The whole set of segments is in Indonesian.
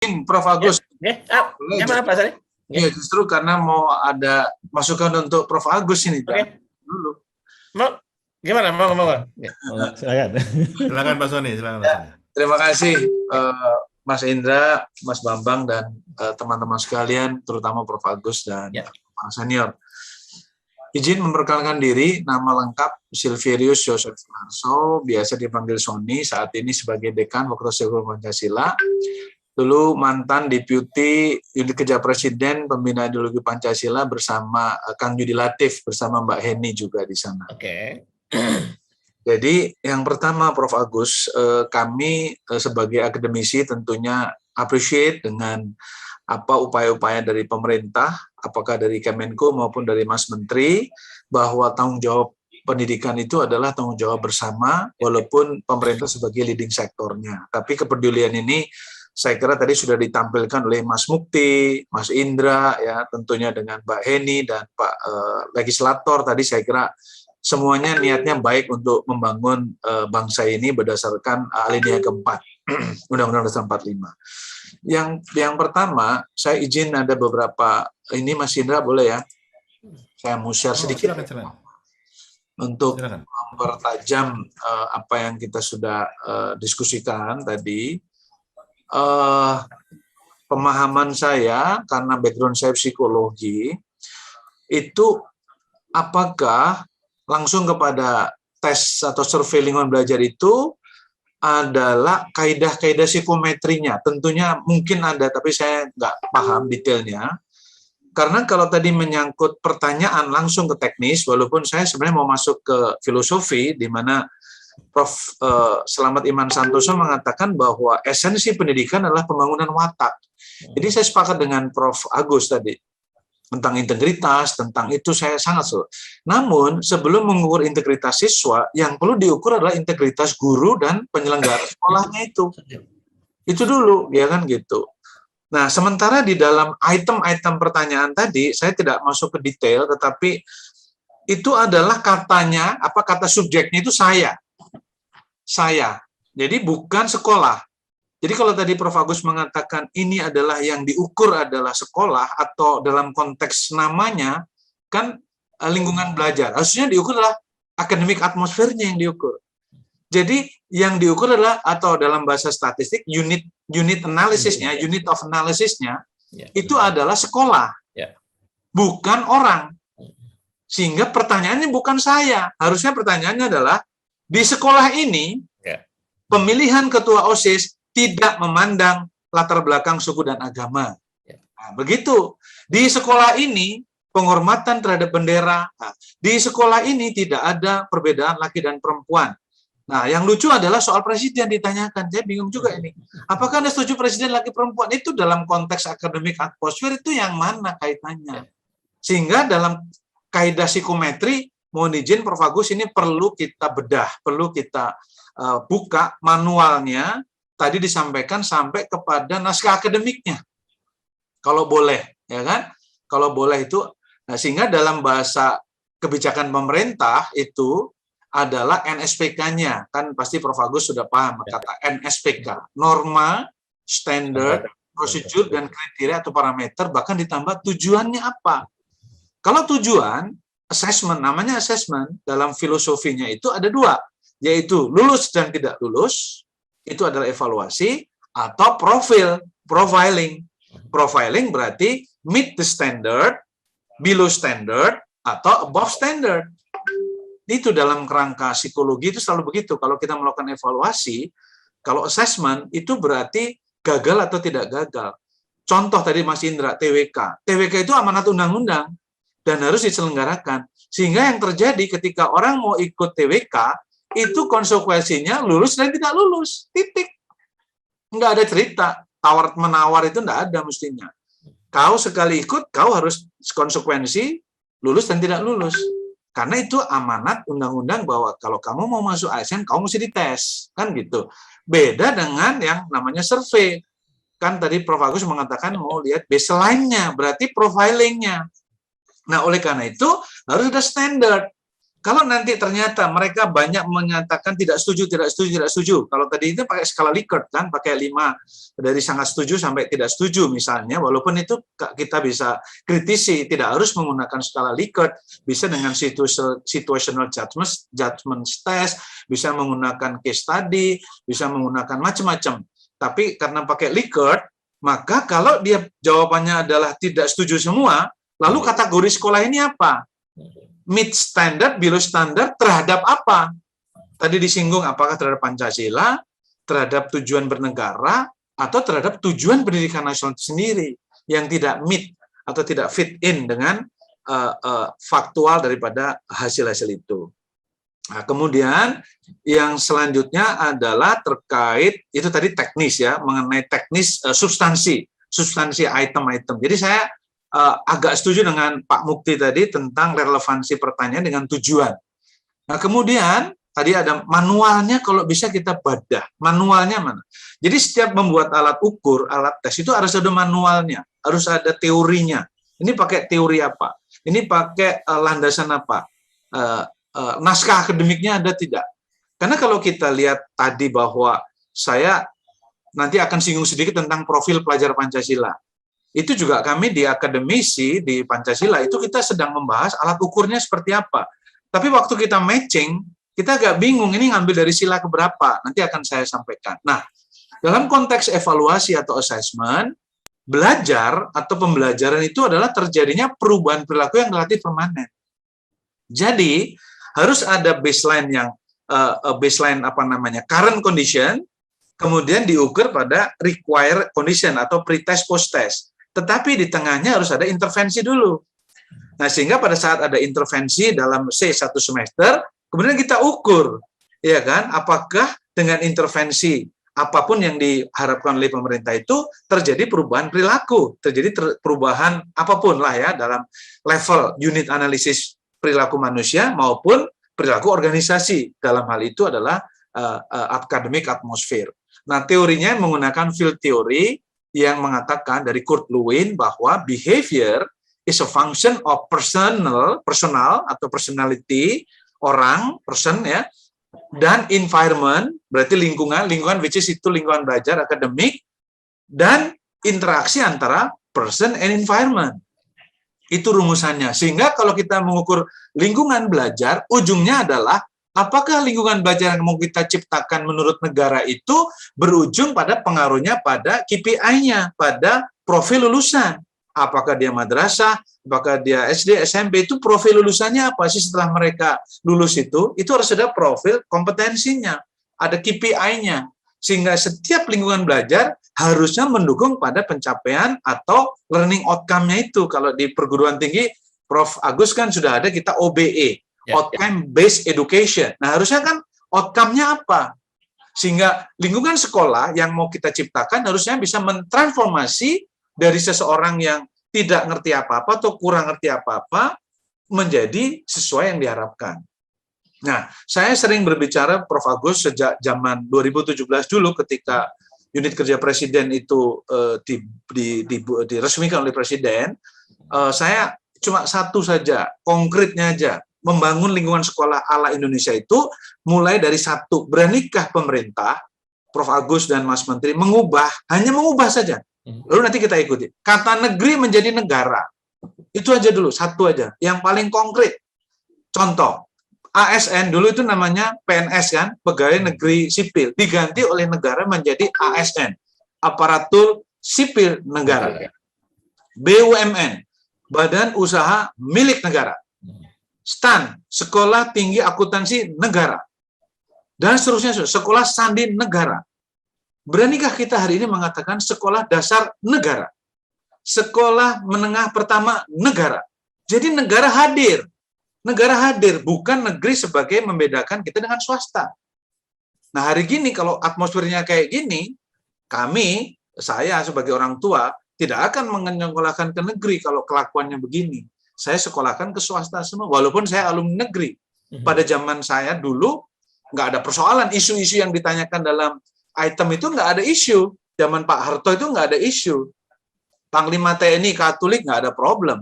Prof. Agus. Gimana Pak Sari? Ya, justru karena mau ada masukan untuk Prof. Agus ini. Dulu. Gimana? Mau? Silakan Pak Soni. Terima kasih Mas Indra, Mas Bambang, dan teman-teman sekalian, terutama Prof. Agus dan Pak Senior. Izin memperkenalkan diri, nama lengkap Silverius Joseph Sunarso, biasa dipanggil Sony, saat ini sebagai Dekan Fakultas Ekonomi Pancasila. Dulu mantan Deputi Unit Kerja Presiden Pembina Ideologi Pancasila bersama Kang Yudi Latif, bersama Mbak Heni juga di sana. Jadi yang pertama Prof. Agus, kami sebagai akademisi tentunya appreciate dengan apa upaya-upaya dari pemerintah, apakah dari Kemenko maupun dari Mas Menteri, bahwa tanggung jawab pendidikan itu adalah tanggung jawab bersama, walaupun pemerintah sebagai leading sektornya. Tapi kepedulian ini saya kira tadi sudah ditampilkan oleh Mas Mukti, Mas Indra, ya tentunya dengan Mbak Heni dan Pak Legislator tadi, saya kira semuanya niatnya baik untuk membangun bangsa ini berdasarkan alinea keempat Undang-Undang Dasar 45. Yang pertama, saya izin ada beberapa, ini Mas Indra boleh ya, saya mau share sedikit untuk mempertajam apa yang kita sudah diskusikan tadi. Pemahaman saya, karena background saya psikologi, itu apakah langsung kepada tes atau survei lingkungan belajar itu adalah kaidah-kaidah psikometrinya. Tentunya mungkin ada, tapi saya nggak paham detailnya. Karena kalau tadi menyangkut pertanyaan langsung ke teknis, walaupun saya sebenarnya mau masuk ke filosofi, di mana Prof. Selamat Iman Santoso mengatakan bahwa esensi pendidikan adalah pembangunan watak. Jadi saya sepakat dengan Prof. Agus tadi, tentang integritas, tentang itu saya sangat suka. Namun sebelum mengukur integritas siswa, yang perlu diukur adalah integritas guru dan penyelenggara sekolahnya itu. Itu dulu, ya kan gitu. Nah, sementara di dalam item-item pertanyaan tadi, saya tidak masuk ke detail, tetapi itu adalah katanya, apa kata subjeknya itu saya. Saya. Jadi bukan sekolah. Jadi kalau tadi Prof. Agus mengatakan ini adalah yang diukur adalah sekolah atau dalam konteks namanya kan lingkungan belajar. Harusnya diukur adalah akademik atmosfernya yang diukur. Jadi yang diukur adalah atau dalam bahasa statistik unit analisisnya, unit of analysisnya itu adalah sekolah. Bukan orang. Sehingga pertanyaannya bukan saya. Harusnya pertanyaannya adalah di sekolah ini pemilihan ketua OSIS tidak memandang latar belakang suku dan agama. Nah, begitu. Di sekolah ini, penghormatan terhadap bendera. Nah, di sekolah ini tidak ada perbedaan laki dan perempuan. Nah, yang lucu adalah soal presiden ditanyakan. Saya bingung juga ini. Apakah Anda setuju presiden laki perempuan? Itu dalam konteks akademik atmosfer itu yang mana kaitannya? Sehingga dalam kaidah psikometri, mohon izin Prof. Agus, ini perlu kita bedah, perlu kita buka manualnya. Tadi disampaikan sampai kepada naskah akademiknya, kalau boleh, ya kan? Kalau boleh itu, nah sehingga dalam bahasa kebijakan pemerintah itu adalah NSPK-nya, kan pasti Prof. Agus sudah paham kata NSPK, norma, standar, prosedur dan kriteria atau parameter, bahkan ditambah tujuannya apa. Kalau tujuan assessment, namanya assessment dalam filosofinya itu ada dua, yaitu lulus dan tidak lulus. Itu adalah evaluasi, atau profiling. Profiling berarti meet the standard, below standard, atau above standard. Itu dalam kerangka psikologi itu selalu begitu. Kalau kita melakukan evaluasi, kalau assessment itu berarti gagal atau tidak gagal. Contoh tadi Mas Indra, TWK. TWK itu amanat undang-undang dan harus diselenggarakan. Sehingga yang terjadi ketika orang mau ikut TWK, itu konsekuensinya lulus dan tidak lulus, titik. Nggak ada cerita, tawar-menawar itu nggak ada mestinya. Kau sekali ikut, kau harus konsekuensi lulus dan tidak lulus. Karena itu amanat undang-undang bahwa kalau kamu mau masuk ASN, kamu mesti dites. Kan gitu. Beda dengan yang namanya survei. Kan tadi Prof. Agus mengatakan mau lihat baseline-nya, berarti profilingnya. Nah, oleh karena itu harus ada standar. Kalau nanti ternyata mereka banyak menyatakan tidak setuju, tidak setuju, tidak setuju. Kalau tadi itu pakai skala Likert kan, pakai 5 dari sangat setuju sampai tidak setuju misalnya, walaupun itu kita bisa kritisi, tidak harus menggunakan skala Likert, bisa dengan situational judgment test, bisa menggunakan case study, bisa menggunakan macam-macam. Tapi karena pakai Likert, maka kalau dia jawabannya adalah tidak setuju semua, lalu kategori sekolah ini apa? Mid standar, below standar terhadap apa? Tadi disinggung apakah terhadap Pancasila, terhadap tujuan bernegara, atau terhadap tujuan pendidikan nasional itu sendiri yang tidak meet atau tidak fit in dengan faktual daripada hasil-hasil itu. Nah, kemudian yang selanjutnya adalah terkait itu tadi teknis ya, mengenai teknis substansi item-item. Jadi saya agak setuju dengan Pak Mukti tadi tentang relevansi pertanyaan dengan tujuan. Nah, kemudian tadi ada manualnya, kalau bisa kita bedah. Manualnya mana? Jadi setiap membuat alat ukur, alat tes itu harus ada manualnya, harus ada teorinya. Ini pakai teori apa? Ini pakai landasan apa? Naskah akademiknya ada tidak? Karena kalau kita lihat tadi bahwa saya nanti akan singgung sedikit tentang profil pelajar Pancasila. Itu juga kami di akademisi di Pancasila itu kita sedang membahas alat ukurnya seperti apa. Tapi waktu kita matching, kita agak bingung ini ngambil dari sila keberapa. Nanti akan saya sampaikan. Nah, dalam konteks evaluasi atau assessment, belajar atau pembelajaran itu adalah terjadinya perubahan perilaku yang relatif permanen. Jadi, harus ada baseline yang current condition, kemudian diukur pada required condition atau pre-test post-test. Tetapi di tengahnya harus ada intervensi dulu. Nah, sehingga pada saat ada intervensi dalam satu semester, kemudian kita ukur, ya kan, apakah dengan intervensi apapun yang diharapkan oleh pemerintah itu terjadi perubahan perilaku, terjadi perubahan apapun lah ya dalam level unit analisis perilaku manusia maupun perilaku organisasi. Dalam hal itu adalah academic atmosphere. Nah, teorinya menggunakan field theory yang mengatakan dari Kurt Lewin bahwa behavior is a function of personal atau personality, person ya, dan environment, berarti lingkungan which is itu lingkungan belajar akademik, dan interaksi antara person and environment. Itu rumusannya. Sehingga kalau kita mengukur lingkungan belajar, ujungnya adalah apakah lingkungan belajar yang mau kita ciptakan menurut negara itu berujung pada pengaruhnya pada KPI-nya, pada profil lulusan. Apakah dia madrasah, apakah dia SD, SMP, itu profil lulusannya apa sih setelah mereka lulus itu harus ada profil kompetensinya, ada KPI-nya. Sehingga setiap lingkungan belajar harusnya mendukung pada pencapaian atau learning outcome-nya itu. Kalau di perguruan tinggi, Prof. Agus kan sudah ada kita OBE, outcome based education. Nah, harusnya kan outcome-nya apa? Sehingga lingkungan sekolah yang mau kita ciptakan harusnya bisa mentransformasi dari seseorang yang tidak ngerti apa-apa atau kurang ngerti apa-apa menjadi sesuai yang diharapkan. Nah, saya sering berbicara, Prof. Agus, sejak zaman 2017 dulu ketika unit kerja presiden itu diresmikan oleh presiden, saya cuma satu saja, konkretnya aja, membangun lingkungan sekolah ala Indonesia itu mulai dari satu, beranikah pemerintah, Prof. Agus dan Mas Menteri hanya mengubah saja. Lalu nanti kita ikuti. Kata negeri menjadi negara. Itu aja dulu, satu aja. Yang paling konkret. Contoh, ASN dulu itu namanya PNS kan, pegawai negeri sipil, diganti oleh negara menjadi ASN, aparatur sipil negara. BUMN, badan usaha milik negara. STAN, sekolah tinggi akuntansi negara. Dan seterusnya, sekolah sandi negara. Beranikah kita hari ini mengatakan sekolah dasar negara? Sekolah menengah pertama negara. Jadi negara hadir. Negara hadir, bukan negeri sebagai membedakan kita dengan swasta. Nah, hari gini kalau atmosfernya kayak gini, saya sebagai orang tua, tidak akan menyekolahkan ke negeri kalau kelakuannya begini. Saya sekolahkan ke swasta semua, walaupun saya alumni negeri. Pada zaman saya dulu, nggak ada persoalan, isu-isu yang ditanyakan dalam item itu nggak ada isu. Zaman Pak Harto itu nggak ada isu. Panglima TNI Katolik nggak ada problem.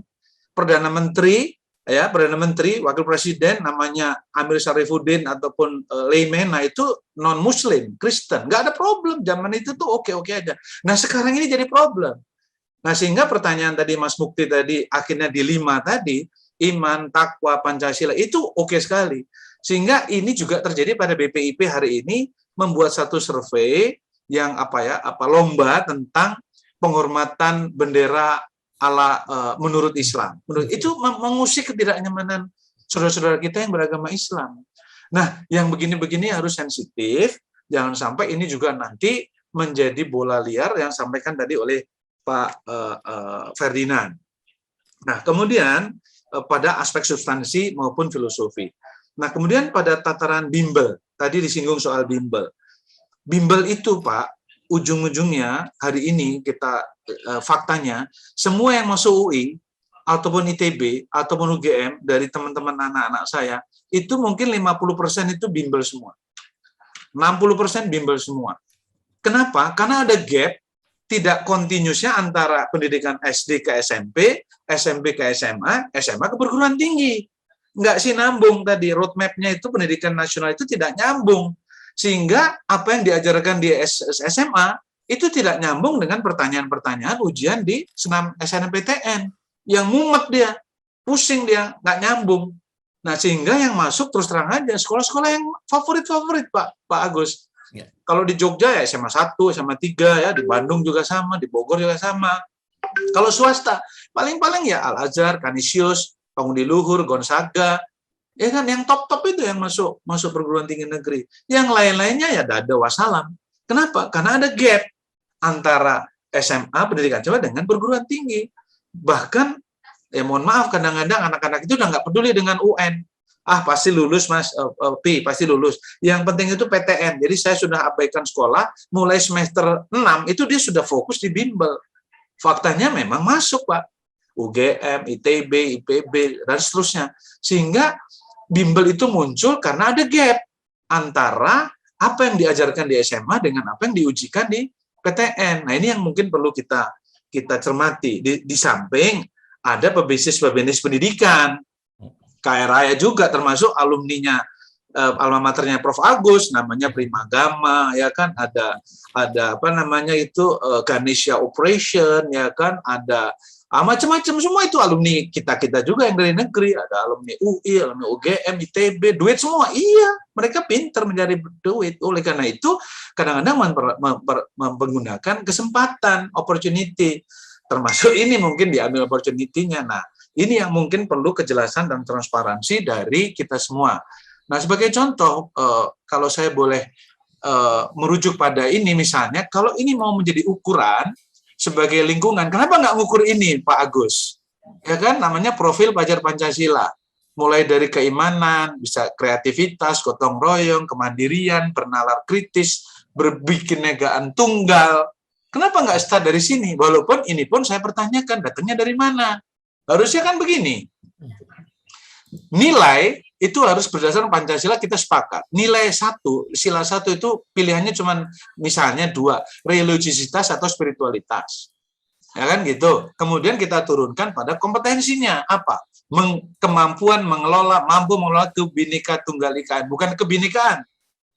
Perdana Menteri ya Perdana Menteri, Wakil Presiden namanya Amir Syarifuddin ataupun Leimena itu non Muslim, Kristen, nggak ada problem. Zaman itu tuh oke-oke aja. Nah sekarang ini jadi problem. Nah sehingga pertanyaan tadi Mas Mukti tadi akhirnya di 5 tadi, iman, takwa, Pancasila itu oke sekali. Sehingga ini juga terjadi pada BPIP hari ini membuat satu survei yang lomba tentang penghormatan bendera ala menurut Islam. Itu mengusik ketidaknyamanan saudara-saudara kita yang beragama Islam. Nah, yang begini-begini harus sensitif, jangan sampai ini juga nanti menjadi bola liar yang sampaikan tadi oleh Pak Ferdinand. Nah, kemudian pada aspek substansi maupun filosofi. Nah, kemudian pada tataran bimbel, tadi disinggung soal bimbel. Bimbel itu, Pak, ujung-ujungnya hari ini kita faktanya semua yang masuk UI ataupun ITB ataupun UGM dari teman-teman anak-anak saya itu mungkin 50% itu bimbel semua. 60% bimbel semua. Kenapa? Karena ada gap tidak kontinusnya antara pendidikan SD ke SMP, SMP ke SMA, SMA ke perguruan tinggi. Nggak sinambung tadi, roadmap-nya itu pendidikan nasional itu tidak nyambung. Sehingga apa yang diajarkan di SMA itu tidak nyambung dengan pertanyaan-pertanyaan ujian di SNMPTN. Yang mumet dia, pusing dia, nggak nyambung. Nah, sehingga yang masuk terus terang aja sekolah-sekolah yang favorit-favorit, Pak Agus. Ya. Kalau di Jogja ya SMA 1, SMA 3 ya, di Bandung juga sama, di Bogor juga sama. Kalau swasta, paling-paling ya Al-Azhar, Canisius, Pangudi Luhur, Gonzaga, ya kan yang top-top itu yang masuk perguruan tinggi negeri. Yang lain-lainnya ya dada wassalam. Kenapa? Karena ada gap antara SMA pendidikan Jawa dengan perguruan tinggi. Bahkan ya mohon maaf kadang-kadang anak-anak itu udah nggak peduli dengan UN. Ah pasti lulus Mas Pi, pasti lulus. Yang penting itu PTN. Jadi saya sudah abaikan sekolah mulai semester 6 itu dia sudah fokus di bimbel. Faktanya memang masuk, Pak. UGM, ITB, IPB dan seterusnya. Sehingga bimbel itu muncul karena ada gap antara apa yang diajarkan di SMA dengan apa yang diujikan di PTN. Nah, ini yang mungkin perlu kita cermati. Di samping ada pebisnis pendidikan. KRAya juga termasuk alumninya alma maternya Prof Agus namanya Primagama ya kan, ada apa namanya itu Ganesha Operation ya kan, ada macam-macam, semua itu alumni kita juga yang dari negeri, ada alumni UI, alumni UGM, ITB, duit semua. Iya, mereka pintar mencari duit. Oleh karena itu, kadang-kadang menggunakan kesempatan, opportunity. Termasuk ini mungkin diambil opportunity-nya. Nah, ini yang mungkin perlu kejelasan dan transparansi dari kita semua. Nah, sebagai contoh, kalau saya boleh merujuk pada ini, misalnya, kalau ini mau menjadi ukuran, sebagai lingkungan, kenapa nggak ngukur ini, Pak Agus? Ya kan, namanya profil pelajar Pancasila. Mulai dari keimanan, bisa kreativitas, gotong royong, kemandirian, bernalar kritis, berbinekaan tunggal. Kenapa nggak start dari sini? Walaupun ini pun saya pertanyakan, datangnya dari mana? Harusnya kan begini. Nilai itu harus berdasarkan Pancasila, kita sepakat. Nilai 1, sila 1 itu pilihannya cuma misalnya 2, religiositas atau spiritualitas. Ya kan gitu. Kemudian kita turunkan pada kompetensinya apa? Kemampuan mampu mengelola kebinekaan tunggal ikaan, bukan kebinekaan.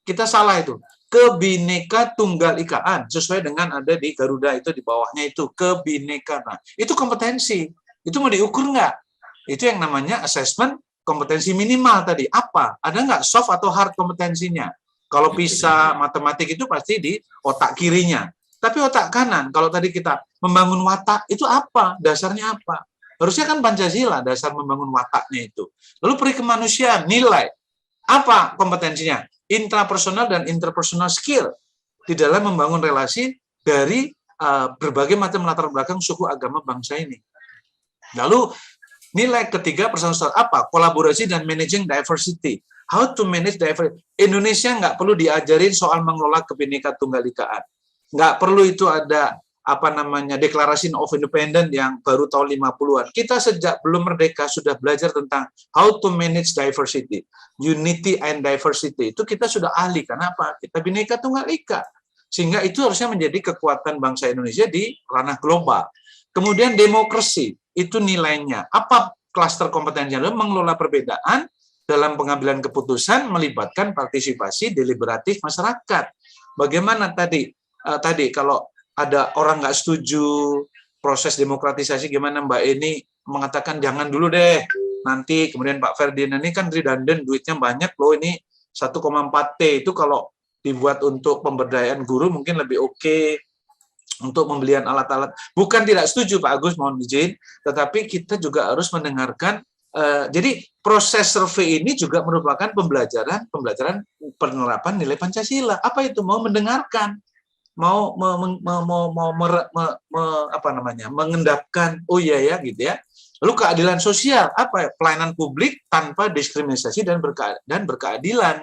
Kita salah itu. Kebineka tunggal ikaan sesuai dengan ada di Garuda itu di bawahnya itu kebinekaan. Nah, itu kompetensi. Itu mau diukur nggak? Itu yang namanya assessment kompetensi minimal tadi. Apa? Ada nggak soft atau hard kompetensinya? Kalau PISA, matematik itu pasti di otak kirinya. Tapi otak kanan, kalau tadi kita membangun watak, itu apa? Dasarnya apa? Harusnya kan Pancasila, dasar membangun wataknya itu. Lalu peri kemanusiaan, nilai. Apa kompetensinya? Intrapersonal dan interpersonal skill. Di dalam membangun relasi dari berbagai macam latar belakang suku, agama, bangsa ini. Lalu nilai ketiga personal apa? Kolaborasi dan managing diversity. How to manage diversity. Indonesia nggak perlu diajarin soal mengelola kebinekaan tunggal ikaan. Nggak perlu itu ada Declaration of Independence yang baru tahun 50-an. Kita sejak belum merdeka sudah belajar tentang how to manage diversity. Unity and diversity. Itu kita sudah ahli. Kenapa? Kita bineka tunggal ika. Sehingga itu harusnya menjadi kekuatan bangsa Indonesia di ranah global. Kemudian demokrasi. Itu nilainya. Apa klaster kompetensi adalah mengelola perbedaan dalam pengambilan keputusan melibatkan partisipasi deliberatif masyarakat. Bagaimana tadi kalau ada orang nggak setuju proses demokratisasi, gimana Mbak Eni mengatakan jangan dulu deh, nanti kemudian Pak Ferdinand ini kan redundant, duitnya banyak loh, ini 1,4 T itu kalau dibuat untuk pemberdayaan guru mungkin lebih oke, untuk pembelian alat-alat. Bukan tidak setuju Pak Agus, mohon izin, tetapi kita juga harus mendengarkan. Jadi proses survei ini juga merupakan pembelajaran penerapan nilai Pancasila. Apa itu? Mau mendengarkan, mau mengendapkan, oh iya ya gitu ya. Lalu keadilan sosial, apa ya? Pelayanan publik tanpa diskriminasi dan berkeadilan.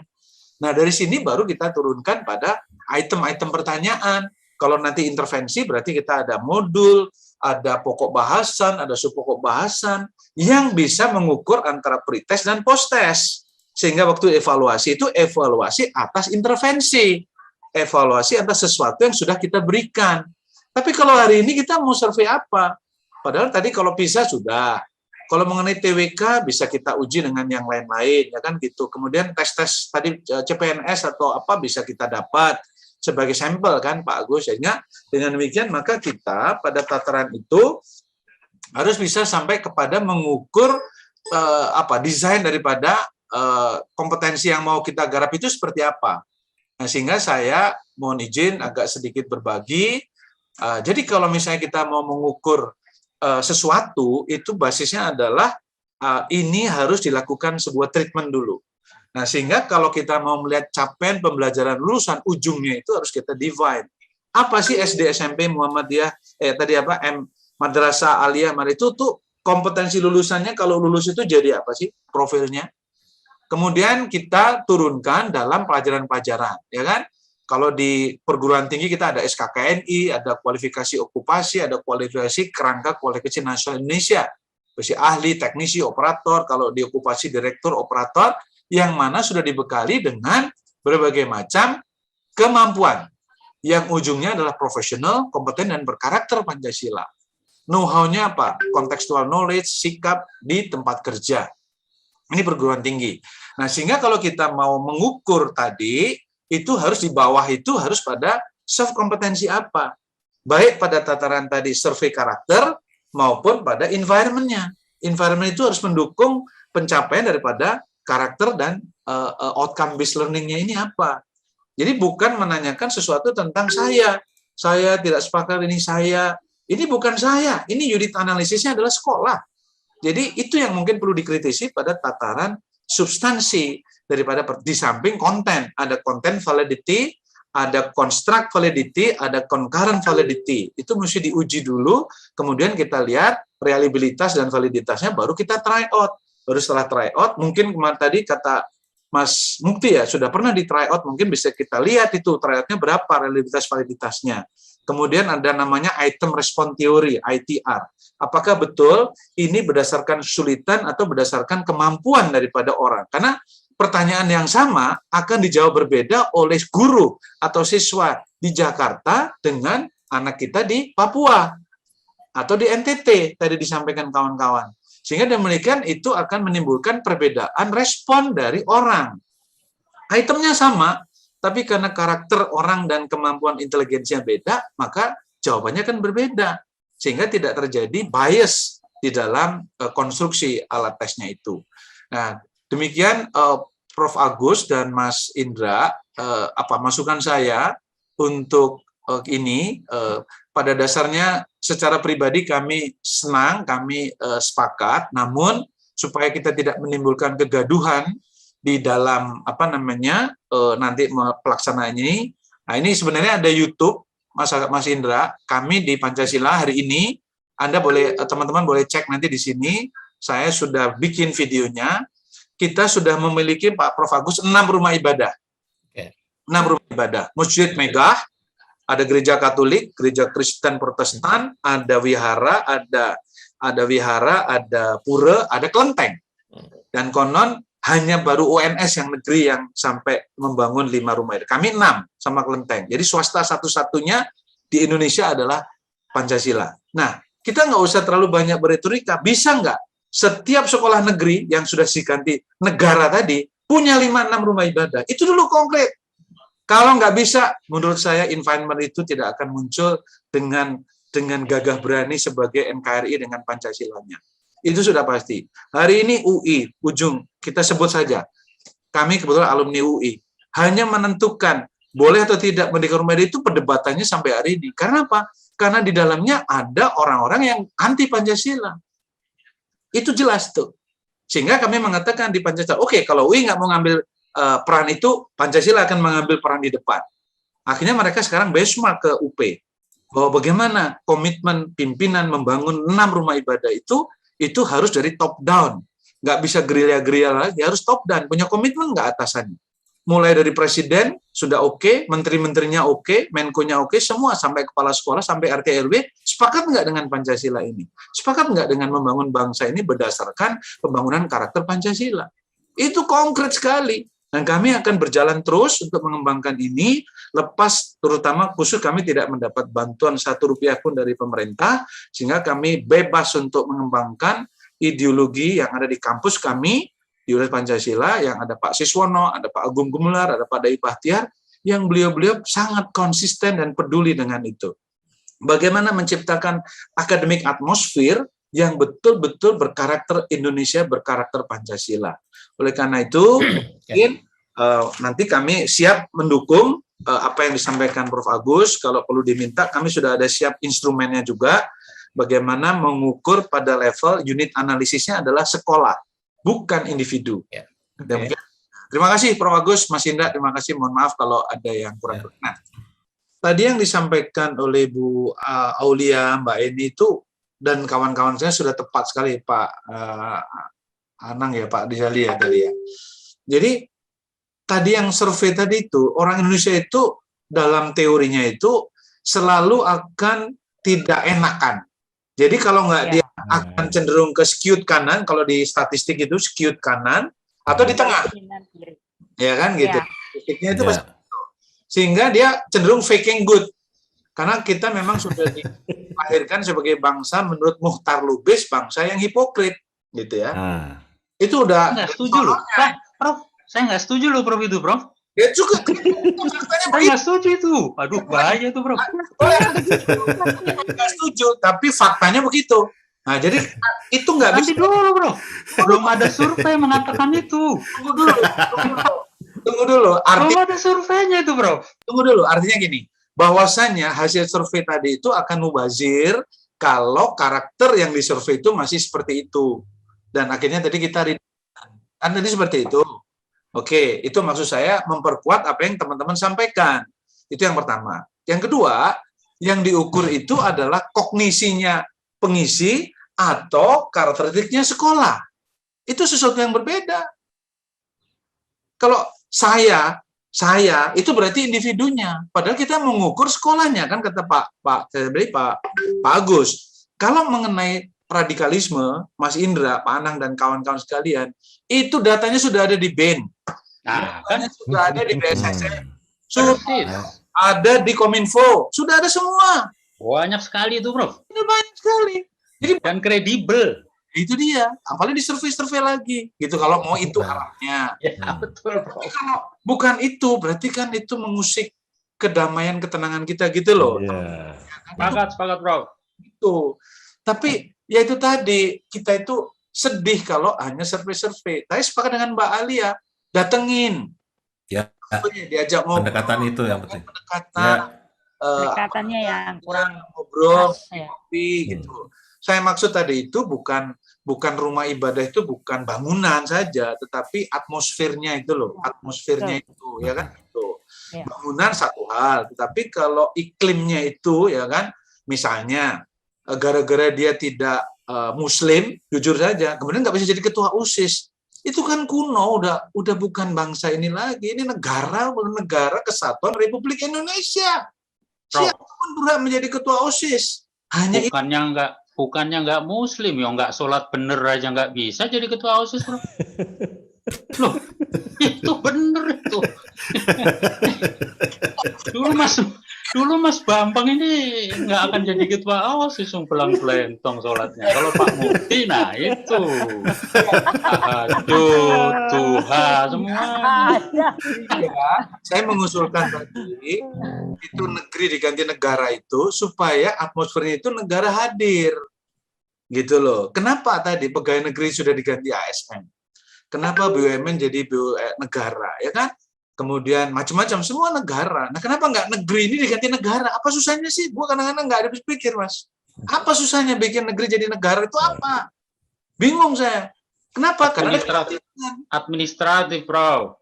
Nah, dari sini baru kita turunkan pada item-item pertanyaan. Kalau nanti intervensi berarti kita ada modul, ada pokok bahasan, ada subpokok bahasan yang bisa mengukur antara pretest dan post-test. Sehingga waktu evaluasi itu evaluasi atas intervensi, evaluasi atas sesuatu yang sudah kita berikan. Tapi kalau hari ini kita mau survei apa? Padahal tadi kalau PISA sudah, kalau mengenai TWK bisa kita uji dengan yang lain-lain, ya kan gitu. Kemudian tes-tes tadi CPNS atau apa bisa kita dapat sebagai sampel kan Pak Agus. Sehingga dengan demikian maka kita pada tataran itu harus bisa sampai kepada mengukur desain daripada kompetensi yang mau kita garap itu seperti apa. Nah, sehingga saya mohon izin agak sedikit berbagi. Jadi kalau misalnya kita mau mengukur sesuatu, itu basisnya adalah ini harus dilakukan sebuah treatment dulu. Nah, sehingga kalau kita mau melihat capaian pembelajaran lulusan, ujungnya itu harus kita divide. Apa sih SD, SMP, Muhammadiyah, Madrasah Aliyah, itu tuh kompetensi lulusannya, kalau lulus itu jadi apa sih profilnya? Kemudian kita turunkan dalam pelajaran-pelajaran, ya kan? Kalau di perguruan tinggi kita ada SKKNI, ada kualifikasi okupasi, ada kualifikasi kerangka kualifikasi nasional Indonesia, besi ahli, teknisi, operator, kalau di okupasi direktur, operator, yang mana sudah dibekali dengan berbagai macam kemampuan, yang ujungnya adalah profesional, kompeten, dan berkarakter Pancasila. Know-how-nya apa? Contextual knowledge, sikap di tempat kerja. Ini perguruan tinggi. Nah, sehingga kalau kita mau mengukur tadi, itu harus di bawah itu harus pada soft kompetensi apa? Baik pada tataran tadi survei karakter maupun pada environment-nya. Environment itu harus mendukung pencapaian daripada karakter dan outcome based learning-nya ini apa. Jadi bukan menanyakan sesuatu tentang saya tidak sepakat ini bukan saya, ini unit analisisnya adalah sekolah. Jadi itu yang mungkin perlu dikritisi pada tataran substansi daripada di samping konten. Ada content validity, ada construct validity, ada concurrent validity. Itu mesti diuji dulu, kemudian kita lihat reliabilitas dan validitasnya, baru kita try out. Baru setelah try out, mungkin kemarin tadi kata Mas Mukti ya, sudah pernah di try out, mungkin bisa kita lihat itu try out-nya berapa, reliabilitas validitasnya. Kemudian ada namanya item response theory, ITR. Apakah betul ini berdasarkan kesulitan atau berdasarkan kemampuan daripada orang? Karena pertanyaan yang sama akan dijawab berbeda oleh guru atau siswa di Jakarta dengan anak kita di Papua atau di NTT, tadi disampaikan kawan-kawan. Sehingga demikian itu akan menimbulkan perbedaan respon dari orang. Itemnya sama, tapi karena karakter orang dan kemampuan inteligensinya beda, maka jawabannya kan berbeda. Sehingga tidak terjadi bias di dalam konstruksi alat tesnya itu. Nah, demikian Prof. Agus dan Mas Indra, masukan saya untuk ini. Pada dasarnya secara pribadi kami senang, kami sepakat, namun supaya kita tidak menimbulkan kegaduhan di dalam nanti pelaksanaan ini. Nah, ini sebenarnya ada YouTube Mas Indra, kami di Pancasila hari ini, teman-teman boleh cek nanti di sini. Saya sudah bikin videonya. Kita sudah memiliki Pak Prof. Agus 6 rumah ibadah. 6 rumah ibadah. Masjid megah, ada gereja Katolik, gereja Kristen Protestan, ada wihara, ada pura, ada kelenteng. Dan konon hanya baru UNS yang negeri yang sampai membangun 5 rumah ibadah. Kami 6 sama kelenteng. Jadi swasta satu-satunya di Indonesia adalah Pancasila. Nah, kita nggak usah terlalu banyak berretorika. Bisa nggak setiap sekolah negeri yang sudah diganti negara tadi punya 5-6 rumah ibadah. Itu dulu konkret. Kalau nggak bisa, menurut saya environment itu tidak akan muncul dengan gagah berani sebagai NKRI dengan Pancasilanya. Itu sudah pasti. Hari ini UI, ujung, kita sebut saja. Kami kebetulan alumni UI. Hanya menentukan boleh atau tidak mendirikan rumah ibadah itu perdebatannya sampai hari ini. Karena apa? Karena di dalamnya ada orang-orang yang anti Pancasila. Itu jelas tuh. Sehingga kami mengatakan di Pancasila, oke, kalau UI nggak mau ngambil peran itu, Pancasila akan mengambil peran di depan. Akhirnya mereka sekarang benchmark ke UP. Bahwa bagaimana komitmen pimpinan membangun 6 rumah ibadah itu harus dari top down. Nggak bisa gerilya-gerilya lagi, harus top down. Punya komitmen nggak atasannya. Mulai dari presiden, sudah oke, menteri-menterinya oke, menkonya oke, semua sampai kepala sekolah, sampai RT RW, sepakat nggak dengan Pancasila ini? Sepakat nggak dengan membangun bangsa ini berdasarkan pembangunan karakter Pancasila? Itu konkret sekali. Dan kami akan berjalan terus untuk mengembangkan ini, lepas terutama khusus kami tidak mendapat bantuan 1 rupiah pun dari pemerintah, sehingga kami bebas untuk mengembangkan ideologi yang ada di kampus kami, di Universitas Pancasila, yang ada Pak Siswono, ada Pak Agung Gumelar, ada Pak Dai Bahtiar, yang beliau-beliau sangat konsisten dan peduli dengan itu. Bagaimana menciptakan akademik atmosfer yang betul-betul berkarakter Indonesia, berkarakter Pancasila. Oleh karena itu, mungkin nanti kami siap mendukung apa yang disampaikan Prof. Agus. Kalau perlu diminta, kami sudah ada siap instrumennya juga. Bagaimana mengukur pada level unit analisisnya adalah sekolah, bukan individu. Ya. Okay. Terima kasih Prof. Agus, Mas Indra, terima kasih. Mohon maaf kalau ada yang kurang berkenan. Tadi yang disampaikan oleh Bu Aulia, Mbak Eni itu, dan kawan-kawan saya sudah tepat sekali, Pak Anang ya, Pak Dizali ya tadi ya. Jadi tadi yang survei tadi itu, orang Indonesia itu dalam teorinya itu selalu akan tidak enakan. Jadi kalau nggak dia akan cenderung ke skewed kanan, kalau di statistik itu skewed kanan, atau di tengah. Ya kan gitu. Statistiknya itu pasti. Sehingga dia cenderung faking good. Karena kita memang sudah dilahirkan sebagai bangsa menurut Muhtar Lubis, bangsa yang hipokrit. Gitu ya. Itu udah nggak setuju loh, Prof. Saya nggak setuju loh, Prof, itu, Prof. Ya juga. Saya nggak setuju itu. Aduh, bahaya itu, Prof. Nggak setuju, tapi faktanya begitu. Nah, jadi itu nggak bisa. Dulu, Prof. Belum ada survei mengatakan itu. Tunggu dulu. Belum ada surveinya itu, Prof. Tunggu dulu. Artinya gini, bahwasannya hasil survei tadi itu akan mubazir kalau karakter yang disurvei itu masih seperti itu. Dan akhirnya tadi kita kan tadi seperti itu. Oke, itu maksud saya memperkuat apa yang teman-teman sampaikan. Itu yang pertama. Yang kedua, yang diukur itu adalah kognisinya pengisi atau karakteristiknya sekolah. Itu sesuatu yang berbeda. Kalau saya itu berarti individunya. Padahal kita mengukur sekolahnya, kan kata Pak Agus. Kalau mengenai radikalisme, Mas Indra, Pak Anang, dan kawan-kawan sekalian, itu datanya sudah ada di BEN. Datanya sudah ada di BSSN. Sudah ada di Kominfo. Sudah ada semua. Banyak sekali itu, Prof. Ini banyak sekali. Jadi, dan kredibel. Itu dia. Apalagi di survei-survei lagi. Gitu, kalau mau itu arahnya. Ya, betul, Prof. Tapi kalau bukan itu, berarti kan itu mengusik kedamaian, ketenangan kita gitu loh. Yeah. Sepakat, Prof. Itu. Tapi ya itu tadi, kita itu sedih kalau hanya survei-survei. Tapi sepakat dengan Mbak Alia, datengin. Ya. Diajak ngobrol. Pendekatan itu yang penting. Pendekatannya yang kurang ngobrol, kopi gitu. Saya maksud tadi itu bukan rumah ibadah itu bukan bangunan saja, tetapi atmosfernya itu loh, atmosfernya itu, ya kan itu. Bangunan satu hal, tetapi kalau iklimnya itu, ya kan, misalnya gara-gara dia tidak Muslim, jujur saja, kemudian nggak bisa jadi ketua OSIS. Itu kan kuno, udah bukan bangsa ini lagi. Ini negara kesatuan Republik Indonesia. Siapapun berhak menjadi ketua OSIS. Hanya bukannya nggak Muslim, ya nggak sholat bener aja nggak bisa jadi ketua OSIS, Bro. Loh, itu bener itu. Dulu Dulu Mas Bambang ini nggak akan jadi ketua OSIS, belang belentong sholatnya. Kalau Pak Mufti, nah itu tahajud, duha, semua. Ya, saya mengusulkan tadi itu negeri diganti negara itu supaya atmosfernya itu negara hadir, gitu loh. Kenapa tadi pegawai negeri sudah diganti ASN? Kenapa BUMN jadi negara, ya kan? Kemudian macam-macam semua negara. Nah, kenapa nggak negeri ini diganti negara? Apa susahnya sih? Gua kadang-kadang nggak habis pikir, Mas. Apa susahnya bikin negeri jadi negara itu apa? Bingung saya. Kenapa? Karena Administratif, Bro.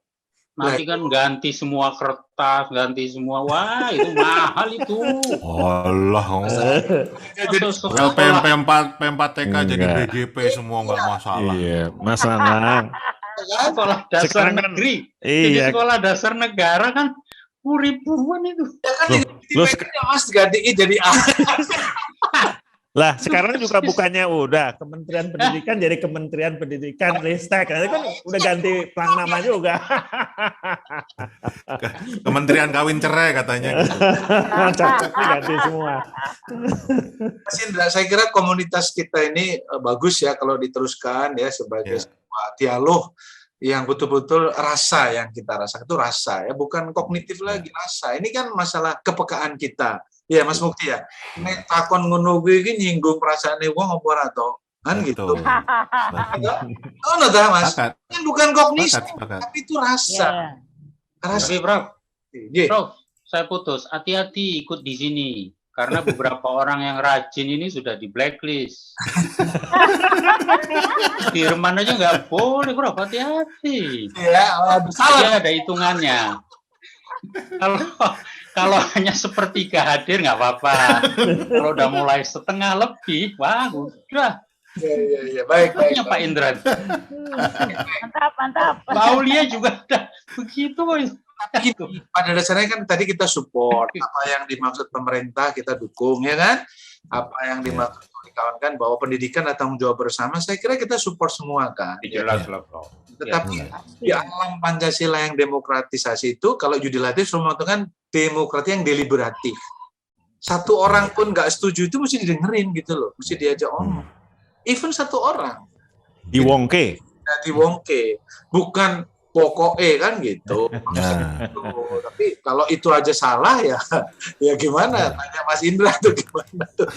Nanti kan ganti semua kertas, ganti semua. Wah, itu mahal itu. Allah. P4TK jadi BGP semua nggak masalah. Iya, Mas Lanang. Sekolah dasar Sekarang kan, negeri. Jadi iya. sekolah dasar negara kan ribuan itu. Ya kan Mas gantiin jadi A. Lah sekarang juga bukannya udah Kementerian Pendidikan jadi Kementerian Pendidikan Ristek, itu kan udah ganti nama juga. Kementerian Kawin Cerai katanya. Ganti semua. Mas Indra, saya kira komunitas kita ini bagus ya kalau diteruskan ya sebagai sebuah dialog yang betul-betul rasa yang kita rasakan itu rasa ya, bukan kognitif lagi, rasa. Ini kan masalah kepekaan kita. Ya Mas Mukti ya. Nek takon ngono kuwi iki nyinggung perasaane wong apa ora to? Kan gitu. Oh, dah Mas. Kan bukan kognitif, tapi itu rasa. Rasa. Tapi Bro, saya putus. Hati-hati ikut di sini. Karena beberapa orang yang rajin ini sudah di blacklist. Firman aja nggak boleh, Bro. Hati-hati. Ya, salah. Ada hitungannya. Kalau hanya sepertiga hadir nggak apa-apa. Kalau udah mulai setengah lebih, wah udah. Ya, baik. Pak Indra. Mantap. Paulia juga udah begitu. Tapi pada dasarnya kan tadi kita support apa yang dimaksud pemerintah, kita dukung ya kan. Apa yang dimaksud kawan-kawan bahwa pendidikan adalah tanggung jawab bersama, saya kira kita support semua kan. Jelas lah, Bro. Tetapi di alam Pancasila yang demokratisasi itu, kalau yudikatif semua itu kan demokrasi yang deliberatif. Satu orang pun nggak setuju itu mesti didengerin gitu loh, mesti diajak omong. Even satu orang. Diwongke. Diwongke, bukan pokoknya kan gitu. Tapi kalau itu aja salah ya gimana? Tanya Mas Indra tuh gimana tuh.